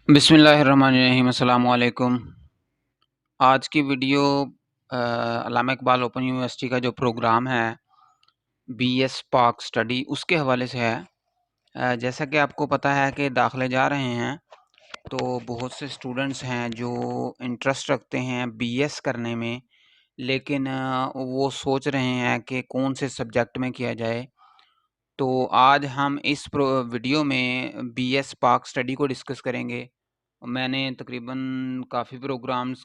बिस्मिल्लाहिर्रहमानिर्रहीम अस्सलाम वालेकुम। आज की वीडियो अल्लामा इकबाल ओपन यूनिवर्सिटी का जो प्रोग्राम है बीएस स्पार्क स्टडी उसके हवाले से है। जैसा कि आपको पता है कि दाखिले जा रहे हैं, तो बहुत से स्टूडेंट्स हैं जो इंटरेस्ट रखते हैं बीएस करने में, लेकिन वो सोच रहे हैं कि कौन से सब्जेक्ट में किया जाए। तो आज हम इस वीडियो में बीएस स्पार्क स्टडी को डिस्कस करेंगे। मैंने तकरीबन काफ़ी प्रोग्राम्स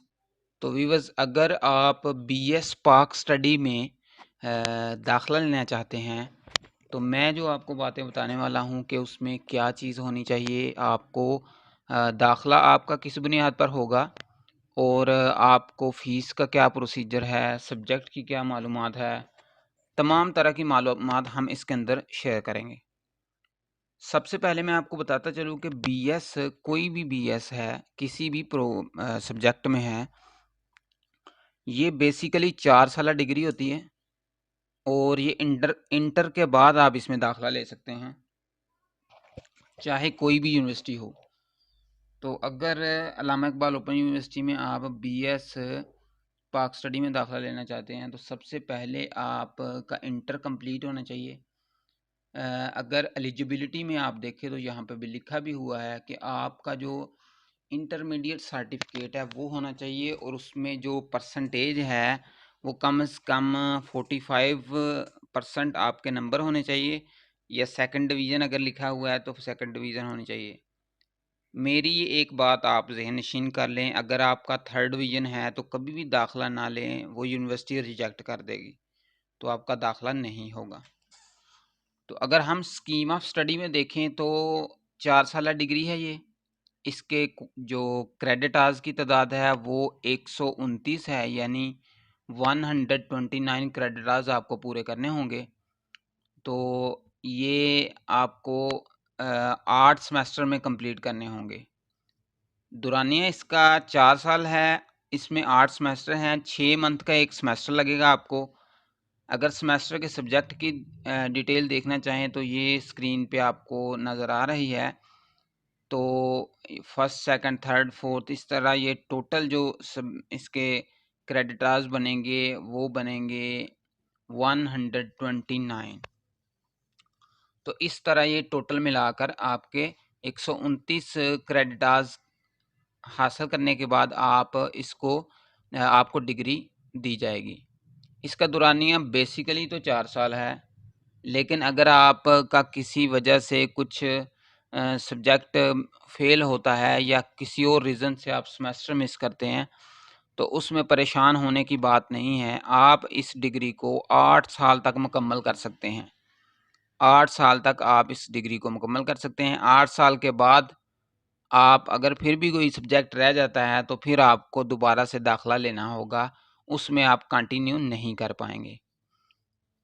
तो व्यूअर्स, अगर आप बीएस स्पार्क स्टडी में दाखिला लेना चाहते हैं, तो मैं जो आपको बातें बताने वाला हूं कि उसमें क्या चीज़ होनी चाहिए। आपको दाखिला आपका किस बुनियाद पर होगा, और आपको फ़ीस का क्या प्रोसीजर है, सब्जेक्ट की क्या मालूमात है, तमाम तरह की मालूमात हम इसके अंदर शेयर करेंगे। सबसे पहले मैं आपको बताता चलूँ कि बीएस, कोई भी बीएस है, किसी भी सब्जेक्ट में है, ये बेसिकली 4 साला डिग्री होती है, और ये इंटर इंटर के बाद आप इसमें दाखिला ले सकते हैं, चाहे कोई भी यूनिवर्सिटी हो। तो अगर अल्लामा इकबाल ओपन यूनिवर्सिटी में आप बीएस पाक स्टडी में दाखिला लेना चाहते हैं, तो सबसे पहले आपका इंटर कंप्लीट होना चाहिए। अगर एलिजिबिलिटी में आप देखें तो यहाँ पे भी लिखा भी हुआ है कि आपका जो इंटरमीडिएट सर्टिफिकेट है वो होना चाहिए, और उसमें जो परसेंटेज है वो कम से कम 45% आपके नंबर होने चाहिए, या सेकंड डिवीज़न अगर लिखा हुआ है तो सेकंड डिवीज़न होनी चाहिए। मेरी ये एक बात आप ज़हन नशीन कर लें, अगर आपका थर्ड डिवीज़न है तो कभी भी दाखिला ना लें, वो यूनिवर्सिटी रिजेक्ट कर देगी, तो आपका दाखिला नहीं होगा। तो अगर हम स्कीम ऑफ स्टडी में देखें तो 4 साला डिग्री है ये। इसके जो क्रेडिट आवर्स की तादाद है वो 129 है, यानी 129 क्रेडिट आवर्स आपको पूरे करने होंगे। तो ये आपको 8 सेमेस्टर में कंप्लीट करने होंगे। दुरानिया इसका 4 साल है, इसमें 8 सेमेस्टर हैं, 6 मंथ का एक सेमेस्टर लगेगा आपको। अगर सेमेस्टर के सब्जेक्ट की डिटेल देखना चाहें तो ये स्क्रीन पे आपको नज़र आ रही है। तो फर्स्ट, सेकंड, थर्ड, फोर्थ, इस तरह ये टोटल जो सब इसके क्रेडिटार्स बनेंगे वो बनेंगे 129। तो इस तरह ये टोटल मिलाकर आपके 129 क्रेडिटार्स हासिल करने के बाद आपको डिग्री दी जाएगी। इसका दुरानिया बेसिकली तो 4 साल है, लेकिन अगर आपका किसी वजह से कुछ सब्जेक्ट फेल होता है, या किसी और रीज़न से आप सेमेस्टर मिस करते हैं, तो उसमें परेशान होने की बात नहीं है। आप इस डिग्री को 8 साल तक मुकम्मल कर सकते हैं। 8 साल तक आप इस डिग्री को मुकम्मल कर सकते हैं। 8 साल के बाद आप अगर फिर भी कोई सब्जेक्ट रह जाता है, तो फिर आपको दोबारा से दाखिला लेना होगा, उसमें आप कंटिन्यू नहीं कर पाएंगे।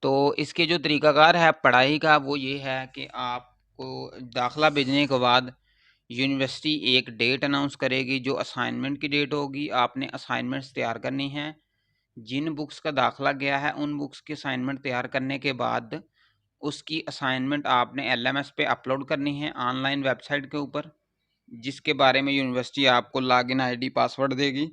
तो इसके जो तरीक़ाकार है पढ़ाई का, वो ये है कि आपको दाखिला भेजने के बाद यूनिवर्सिटी एक डेट अनाउंस करेगी, जो असाइनमेंट की डेट होगी। आपने असाइनमेंट्स तैयार करनी हैं। जिन बुक्स का दाखिला गया है उन बुक्स की असाइनमेंट तैयार करने के बाद उसकी असाइनमेंट आपने एलएमएस पे अपलोड करनी है ऑनलाइन वेबसाइट के ऊपर, जिसके बारे में यूनिवर्सिटी आपको लॉगिन आईडी पासवर्ड देगी।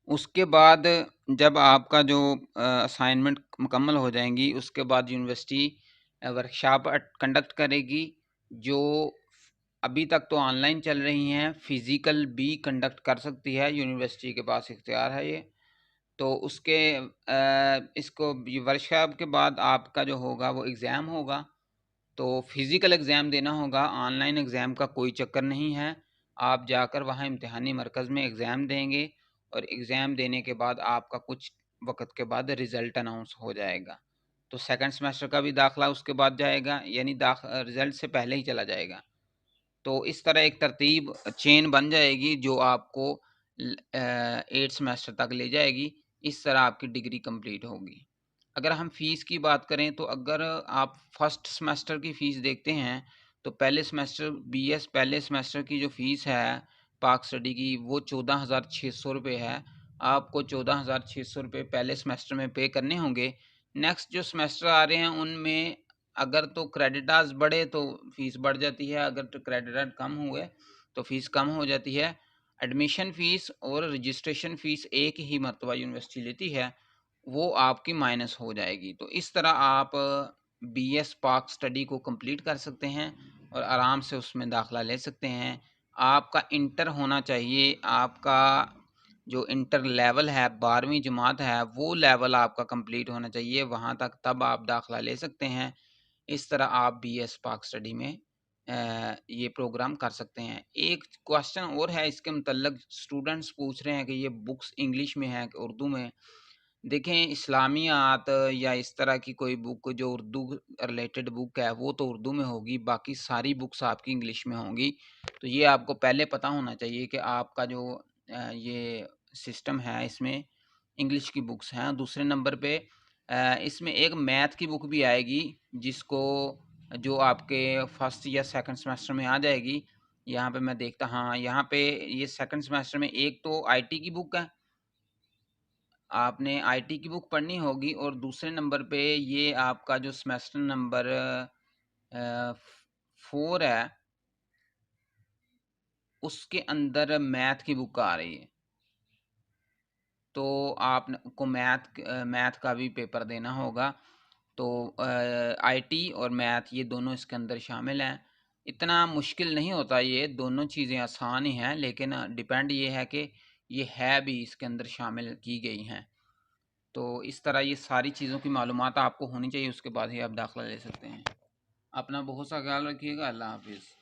उसके बाद जब आपका जो असाइनमेंट मुकम्मल हो जाएंगी, उसके बाद यूनिवर्सिटी वर्कशॉप कंडक्ट करेगी, जो अभी तक तो ऑनलाइन चल रही हैं, फिज़िकल भी कंडक्ट कर सकती है, यूनिवर्सिटी के पास इख्तियार है ये। तो उसके इसको वर्कशॉप के बाद आपका जो होगा वो एग्ज़ाम होगा। तो फिज़िकल एग्ज़ाम देना होगा, ऑनलाइन एग्ज़ाम का कोई चक्कर नहीं है। आप जाकर वहाँ इम्तिहानी मरकज़ में एग्ज़ाम देंगे, और एग्ज़ाम देने के बाद आपका कुछ वक़्त के बाद रिज़ल्ट अनाउंस हो जाएगा। तो सेकंड सेमेस्टर का भी दाखिला उसके बाद जाएगा, यानी रिज़ल्ट से पहले ही चला जाएगा। तो इस तरह एक तरतीब चेन बन जाएगी, जो आपको 8 सेमेस्टर तक ले जाएगी। इस तरह आपकी डिग्री कंप्लीट होगी। अगर हम फ़ीस की बात करें, तो अगर आप फर्स्ट सेमेस्टर की फ़ीस देखते हैं, तो पहले सेमेस्टर बीएस पहले सेमेस्टर की जो फ़ीस है पाक स्टडी की, वो 14,600 रुपये है। आपको 14,600 रुपये पहले सेमेस्टर में पे करने होंगे। नेक्स्ट जो सेमेस्टर आ रहे हैं उनमें अगर तो क्रेडिट आवर्स बढ़े तो फ़ीस बढ़ जाती है, अगर तो क्रेडिट आवर्स कम हुए तो फ़ीस कम हो जाती है। एडमिशन फ़ीस और रजिस्ट्रेशन फ़ीस एक ही मर्तबा यूनिवर्सिटी लेती है, वो आपकी माइनस हो जाएगी। तो इस तरह आप बीए स्पार्क स्टडी को कंप्लीट कर सकते हैं और आराम से उसमें दाखिला ले सकते हैं। आपका इंटर होना चाहिए, आपका जो इंटर लेवल है 12वीं जमात है, वो लेवल आपका कंप्लीट होना चाहिए, वहाँ तक तब आप दाखिला ले सकते हैं। इस तरह आप बीए स्पार्क स्टडी में ये प्रोग्राम कर सकते हैं। एक क्वेश्चन और है इसके मुतल्लिक, स्टूडेंट्स पूछ रहे हैं कि ये बुक्स इंग्लिश में है कि उर्दू में? देखें, इस्लामियात या इस तरह की कोई बुक जो उर्दू रिलेटेड बुक है, वो तो उर्दू में होगी, बाकी सारी बुक्स आपकी इंग्लिश में होंगी। तो ये आपको पहले पता होना चाहिए कि आपका जो ये सिस्टम है, इसमें इंग्लिश की बुक्स हैं। दूसरे नंबर पे इसमें एक मैथ की बुक भी आएगी, जिसको जो आपके फर्स्ट या सेकंड सेमेस्टर में आ जाएगी। यहाँ पे मैं देखता, हाँ, यहाँ पे ये सेकंड सेमेस्टर में एक तो आईटी की बुक है, आपने आईटी की बुक पढ़नी होगी, और दूसरे नंबर पे ये आपका जो सेमेस्टर नंबर 4 है, उसके अंदर मैथ की बुक आ रही है। तो आप को मैथ का भी पेपर देना होगा। तो आईटी और मैथ ये दोनों इसके अंदर शामिल हैं। इतना मुश्किल नहीं होता, ये दोनों चीज़ें आसान ही हैं, लेकिन डिपेंड ये है कि ये है भी इसके अंदर शामिल की गई हैं। तो इस तरह ये सारी चीज़ों की मालूमात आपको होनी चाहिए, उसके बाद ही आप दाखिला ले सकते हैं। अपना बहुत सा ख्याल रखिएगा। अल्लाह हाफिज़।